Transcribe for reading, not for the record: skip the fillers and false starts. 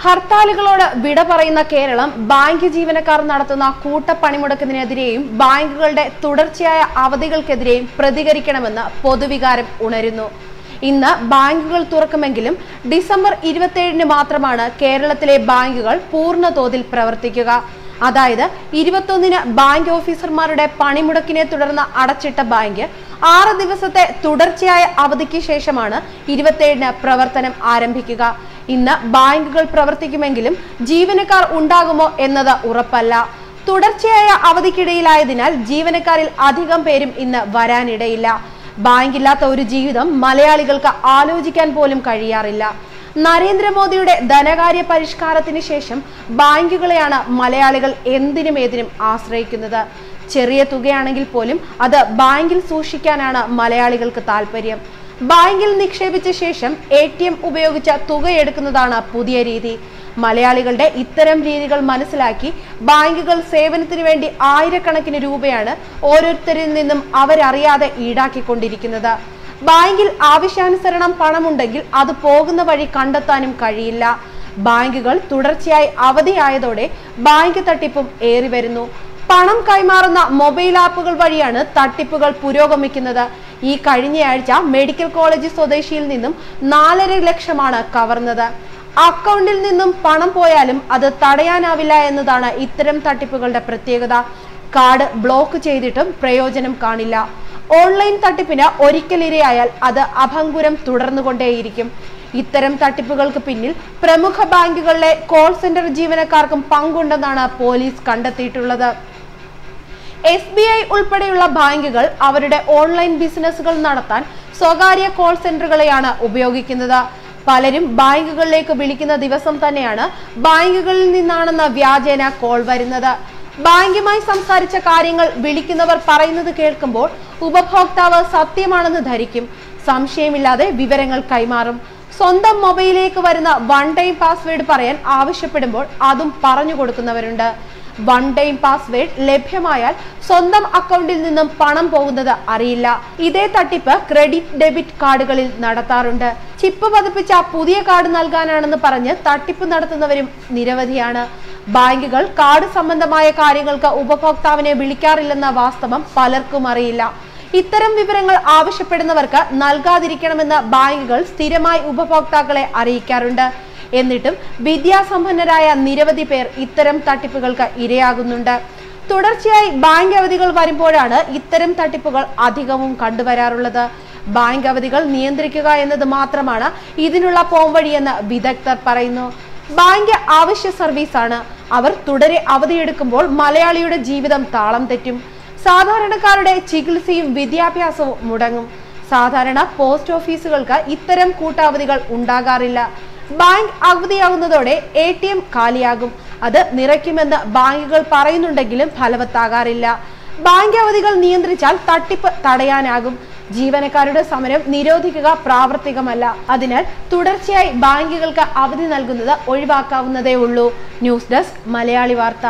ഹർത്താലുകളോട് വിട പറയുന്ന കേരളം ബാങ്ക് ജീവനക്കാർ നടത്തുന്ന കൂട്ടപ്പണിമുടക്കിനെതിരെയും ബാങ്കുകളുടെ തുടർച്ചയായ അവധികൾക്കെതിരെയും പ്രതികരിക്കണമെന്ന് പൊതുവികാരം ഉണരുന്നു. ഇന്ന് ബാങ്കുകൾ തുറക്കുമെങ്കിലും ഡിസംബർ 27-ന് മാത്രമാണ് കേരളത്തിലെ ബാങ്കുകൾ പൂർണ്ണ തോതിൽ പ്രവർത്തിക്കുക. അതായത് 21-ന് ബാങ്ക് ഓഫീസർമാരുടെ പണിമുടക്കിനെ തുടർന്ന് അടച്ചിട്ട ബാങ്ക് 6 ദിവസത്തെ തുടർച്ചയായ അവധിക്ക് ശേഷമാണ് 27-ന് പ്രവർത്തനം ആരംഭിക്കുക. ഇന്ന് ബാങ്കുകൾ പ്രവർത്തിക്കുമെങ്കിലും ജീവനക്കാർ ഉണ്ടാകുമോ എന്നത് ഉറപ്പല്ല. തുടർച്ചയായ അവധിക്കിടയിലായതിനാൽ ജീവനക്കാരിൽ അധികം പേരും ഇന്ന് വരാനിടയില്ല. ബാങ്കില്ലാത്ത ഒരു ജീവിതം മലയാളികൾക്ക് ആലോചിക്കാൻ പോലും കഴിയാറില്ല. നരേന്ദ്രമോദിയുടെ ധനകാര്യ പരിഷ്കാരത്തിന് ശേഷം ബാങ്കുകളെയാണ് മലയാളികൾ എന്തിനും ഏതിനും ആശ്രയിക്കുന്നത്. ചെറിയ തുകയാണെങ്കിൽ പോലും അത് ബാങ്കിൽ സൂക്ഷിക്കാനാണ് മലയാളികൾക്ക് താല്പര്യം. ബാങ്കിൽ നിക്ഷേപിച്ച ശേഷം ATM ഉപയോഗിച്ച തുക എടുക്കുന്നതാണ് പുതിയ രീതി. മലയാളികളുടെ ഇത്തരം രീതികൾ മനസ്സിലാക്കി ബാങ്കുകൾ സേവനത്തിന് വേണ്ടി ആയിരക്കണക്കിന് രൂപയാണ് ഓരോരുത്തരിൽ നിന്നും അവരറിയാതെ ഈടാക്കിക്കൊണ്ടിരിക്കുന്നത്. ബാങ്കിൽ ആവശ്യാനുസരണം പണമുണ്ടെങ്കിൽ അത് പോകുന്ന വഴി കണ്ടെത്താനും കഴിയില്ല. ബാങ്കുകൾ തുടർച്ചയായി അവധിയായതോടെ ബാങ്ക് തട്ടിപ്പും ഏറി വരുന്നു. പണം കൈമാറുന്ന മൊബൈൽ ആപ്പുകൾ വഴിയാണ് തട്ടിപ്പുകൾ പുരോഗമിക്കുന്നത്. ഈ കഴിഞ്ഞയാഴ്ച മെഡിക്കൽ കോളേജ് സ്വദേശിയിൽ നിന്നും 4.5 ലക്ഷമാണ് കവർന്നത്. അക്കൗണ്ടിൽ നിന്നും പണം പോയാലും അത് തടയാനാവില്ല എന്നതാണ് ഇത്തരം തട്ടിപ്പുകളുടെ പ്രത്യേകത. കാർഡ് ബ്ലോക്ക് ചെയ്തിട്ടും പ്രയോജനം കാണില്ല. ഓൺലൈൻ തട്ടിപ്പിന് ഒരിക്കൽ ഇരയായാൽ അത് അഭംഗുരം തുടർന്നുകൊണ്ടേയിരിക്കും. ഇത്തരം തട്ടിപ്പുകൾക്ക് പിന്നിൽ പ്രമുഖ ബാങ്കുകളിലെ കോൾ സെന്റർ ജീവനക്കാർക്കും പങ്കുണ്ടെന്നാണ് പോലീസ് കണ്ടെത്തിയിട്ടുള്ളത്. SBI ഉൾപ്പെടെയുള്ള ബാങ്കുകൾ അവരുടെ ഓൺലൈൻ ബിസിനസ്സുകൾ നടത്താൻ സ്വകാര്യ കോൾ സെന്ററുകളെയാണ് ഉപയോഗിക്കുന്നത്. പലരും ബാങ്കുകളിലേക്ക് വിളിക്കുന്ന ദിവസം തന്നെയാണ് ബാങ്കുകളിൽ നിന്നാണെന്ന വ്യാജേന കോൾ വരുന്നത്. ബാങ്കുമായി സംസാരിച്ച കാര്യങ്ങൾ വിളിക്കുന്നവർ പറയുന്നത് കേൾക്കുമ്പോൾ ഉപഭോക്താവ് സത്യമാണെന്ന് ധരിക്കും. സംശയമില്ലാതെ വിവരങ്ങൾ കൈമാറും. സ്വന്തം മൊബൈലിലേക്ക് വരുന്ന 1 ടൈം പാസ്വേഡ് പറയാൻ ആവശ്യപ്പെടുമ്പോൾ അതും പറഞ്ഞു കൊടുക്കുന്നവരുണ്ട്. 1 ടൈം പാസ്വേഡ് ലഭ്യമായാൽ സ്വന്തം അക്കൗണ്ടിൽ നിന്നും പണം പോകുന്നത് അറിയില്ല. ഇതേ തട്ടിപ്പ് ക്രെഡിറ്റ് ഡെബിറ്റ് കാർഡുകളിൽ നടത്താറുണ്ട്. ചിപ്പ് പതിപ്പിച്ച പുതിയ കാർഡ് നൽകാനാണെന്ന് പറഞ്ഞ് തട്ടിപ്പ് നടത്തുന്നവരും നിരവധിയാണ്. ബാങ്കുകൾ കാർഡ് സംബന്ധമായ കാര്യങ്ങൾക്ക് ഉപഭോക്താവിനെ വിളിക്കാറില്ലെന്ന വാസ്തവം പലർക്കും അറിയില്ല. ഇത്തരം വിവരങ്ങൾ ആവശ്യപ്പെടുന്നവർക്ക് നൽകാതിരിക്കണമെന്ന് ബാങ്കുകൾ സ്ഥിരമായി ഉപഭോക്താക്കളെ അറിയിക്കാറുണ്ട്. എന്നിട്ടും വിദ്യാസമ്പന്നരായ നിരവധി പേർ ഇത്തരം തട്ടിപ്പുകൾക്ക് ഇരയാകുന്നുണ്ട്. തുടർച്ചയായി ബാങ്ക് അവധികൾ വരുമ്പോഴാണ് ഇത്തരം തട്ടിപ്പുകൾ അധികവും കണ്ടുവരാറുള്ളത്. ബാങ്ക് അവധികൾ നിയന്ത്രിക്കുക എന്നത് മാത്രമാണ് ഇതിനുള്ള പോംവഴിയെന്ന് വിദഗ്ധർ പറയുന്നു. ബാങ്ക് അവശ്യ സർവീസാണ്. അവർ തുടരെ അവധിയെടുക്കുമ്പോൾ മലയാളിയുടെ ജീവിതം താളം തെറ്റും. സാധാരണക്കാരുടെ ചികിത്സയും വിദ്യാഭ്യാസവും മുടങ്ങും. സാധാരണ പോസ്റ്റ് ഓഫീസുകൾക്ക് ഇത്തരം കൂട്ടാവധികൾ ഉണ്ടാകാറില്ല. ബാങ്ക് അവധിയാകുന്നതോടെ ATM കാലിയാകും. അത് നിറയ്ക്കുമെന്ന് ബാങ്കുകൾ പറയുന്നുണ്ടെങ്കിലും ഫലവത്താകാറില്ല. ബാങ്ക് അവധികൾ നിയന്ത്രിച്ചാൽ തട്ടിപ്പ് തടയാനാകും. ജീവനക്കാരുടെ സമരം നിരോധിക്കുക പ്രാവർത്തികമല്ല. അതിനാൽ തുടർച്ചയായി ബാങ്കുകൾക്ക് അവധി നൽകുന്നത് ഒഴിവാക്കാവുന്നതേ ഉള്ളൂ. ന്യൂസ് ഡെസ്ക് മലയാളി വാർത്ത.